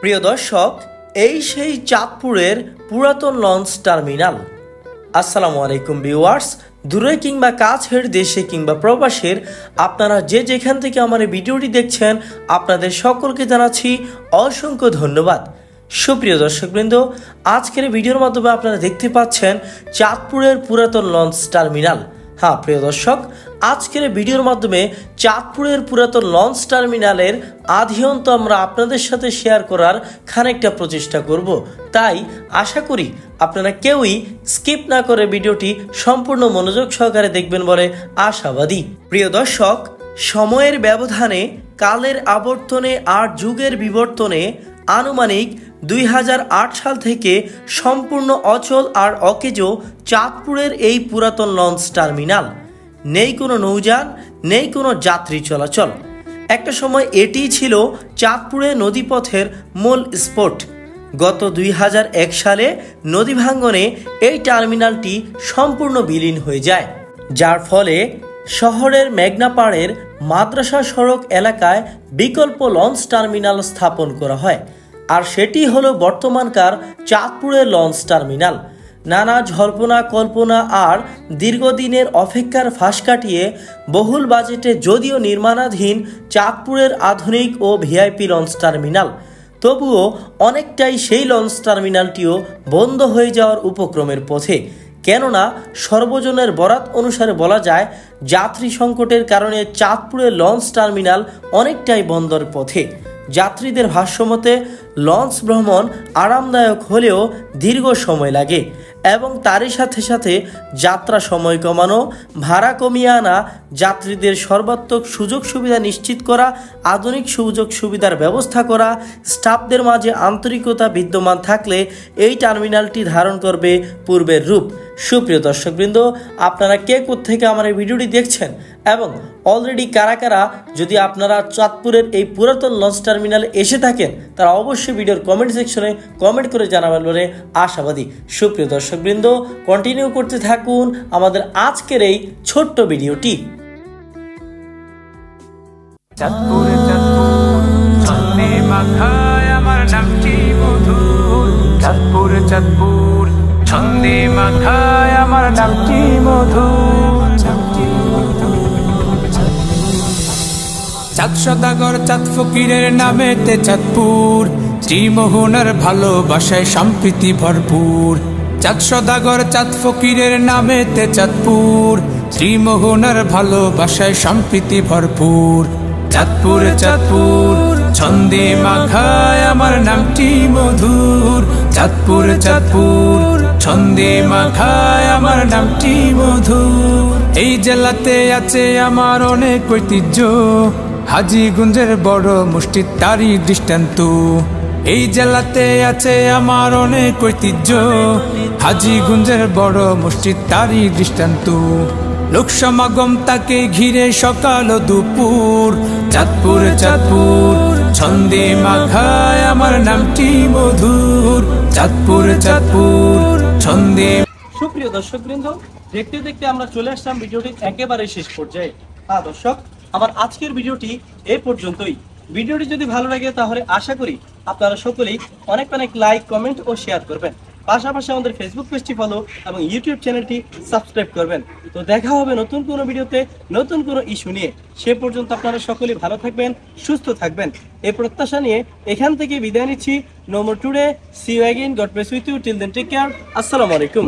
প্রিয় দর্শক, এই সেই চাঁদপুরের পুরাতন লঞ্চ টার্মিনাল। আসসালামু আলাইকুম ভিউয়ার্স। দূরে কিংবা কাছের, দেশে কিংবা প্রবাসের আপনারা যে যেখান থেকে আমার এই ভিডিওটি দেখছেন, আপনাদের সকলকে জানাচ্ছি অসংখ্য ধন্যবাদ। সুপ্রিয় দর্শকবৃন্দ, আজকের ভিডিওর মাধ্যমে আপনারা দেখতে পাচ্ছেন চাঁদপুরের পুরাতন লঞ্চ টার্মিনাল। হ্যাঁ প্রিয় দর্শক, আজকের ভিডিওর মাধ্যমে চাঁদপুরের পুরাতন লঞ্চ টার্মিনালের আধিয়ন্ত আমরা আপনাদের সাথে শেয়ার করার খানিকটা প্রচেষ্টা করব। তাই আশা করি আপনারা কেউই স্কিপ না করে ভিডিওটি সম্পূর্ণ মনোযোগ সহকারে দেখবেন বলে আশাবাদী। প্রিয় দর্শক, সময়ের ব্যবধানে, কালের আবর্তনে আর যুগের বিবর্তনে আনুমানিক 2008 সাল থেকে সম্পূর্ণ অচল আর অকেজো চাঁদপুরের এই পুরাতন লঞ্চ টার্মিনাল। নেই কোনো নৌযান, নেই কোনো যাত্রী চলাচল। একটা সময় এটি ছিল চাঁদপুরের নদীপথের মূল স্পট। গত 2001 সালে নদী ভাঙ্গনে এই টার্মিনালটি সম্পূর্ণ বিলীন হয়ে যায়, যার ফলে শহরের মেঘনাপাড়ের মাদ্রাসা সড়ক এলাকায় বিকল্প লঞ্চ টার্মিনাল স্থাপন করা হয়। আর সেটি হলো বর্তমানকার চাঁদপুরের লঞ্চ টার্মিনাল। নানা জল্পনা কল্পনা আর দীর্ঘদিনের অপেক্ষার ফাঁস কাটিয়ে বহুল বাজেটে যদিও নির্মাণাধীন চাঁদপুরের আধুনিক ও ভিআইপি লঞ্চ টার্মিনাল, তবুও অনেকটাই সেই লঞ্চ টার্মিনালটিও বন্ধ হয়ে যাওয়ার উপক্রমের পথে। কেননা সর্বজনের বরাত অনুসারে বলা যায়, যাত্রী সংকটের কারণে চাঁদপুরের লঞ্চ টার্মিনাল অনেকটাই বন্ধর পথে। যাত্রীদের ভাষ্যমতে লঞ্চ ভ্রমণ আরামদায়ক হলেও দীর্ঘ সময় লাগে এবং তারই সাথে সাথে যাত্রা সময় কমানো, ভাড়া কমিয়ে আনা, যাত্রীদের সর্বাত্মক সুযোগ সুবিধা নিশ্চিত করা, আধুনিক সুযোগ সুবিধার ব্যবস্থা করা, স্টাফদের মাঝে আন্তরিকতা বিদ্যমান থাকলে এই টার্মিনালটি ধারণ করবে পূর্বের রূপ। সুপ্রিয় দর্শকবৃন্দ, আপনারা কে কোত্থেকে আমার এই ভিডিওটি দেখছেন এবং অলরেডি কারা কারা যদি আপনারা চাঁদপুরের এই পুরাতন লঞ্চ টার্মিনালে এসে থাকেন, তারা অবশ্যই ভিডিওর কমেন্ট সেকশনে কমেন্ট করে জানাবেন বলে আশাবাদী। সুপ্রিয় দর্শকবৃন্দ, কন্টিনিউ করতে থাকুন আমাদের আজকের এই ছোট্ট ভিডিওটি। চাঁদপুরে চাঁদপুর ছন্দে মাখায় আমার নামটি মধুর। চাঁদপুরে চাঁদপুর ছন্দে মাখায় আমার নামটি মধুর। চাঁদ সদাগর চাঁদ ফকিরের নামেতে চাঁদপুর, ত্রিমোহনার ভালোবাসায় সম্প্রীতি ভরপুর। চাঁদ সদাগর চাঁদ ফকিরের নামেতে চাঁদপুর, ত্রিমোহনার ভালোবাসায় সম্প্রীতি ভরপুর। চাঁদপুরে চাঁদপুর ছন্দে মাখায় আমার নামটি মধুর। চাঁদপুরে চাঁদপুর ছন্দে মাখায় আমার নামটি মধুর। এই জেলাতে আছে আমার অনেক ঐতিহ্য, হাজীগঞ্জের বড় মসজিদ তারই দৃষ্টান্ত। এই জেলাতে আছে আমার অনেক ঐতিহ্য, হাজীগঞ্জের বড় মসজিদ তারই দৃষ্টান্ত। লোক সমাগম তাকে ঘিরে সকাল ও দুপুর। চাঁদপুরে চাঁদপুর ছন্দে মাখায় আমার নামটি মধুর। চাঁদপুরে চাঁদপুর ছন্দে। সুপ্রিয় দর্শকবৃন্দ, দেখতে দেখতে আমরা চলে আসলাম ভিডিওটির একেবারে শেষ পর্যায়ে। হ্যাঁ দর্শক, আমার আজকের ভিডিওটি এই পর্যন্তই। ভিডিওটি যদি ভালো লাগে তাহলে আশা করি আপনারা সকলেই অনেক অনেক লাইক, কমেন্ট ও শেয়ার করবেন। পাশাপাশি আমাদের ফেসবুক পেজটি ফলো এবং ইউটিউব চ্যানেলটি সাবস্ক্রাইব করবেন। তো দেখা হবে নতুন কোনো ভিডিওতে, নতুন কোনো ইস্যু নিয়ে। সে পর্যন্ত আপনারা সকলেই ভালো থাকবেন, সুস্থ থাকবেন, এই প্রত্যাশা নিয়ে এখান থেকে বিদায় নিচ্ছি। No more today, see you again, God bless with you, till then take care, আসসালামু আলাইকুম।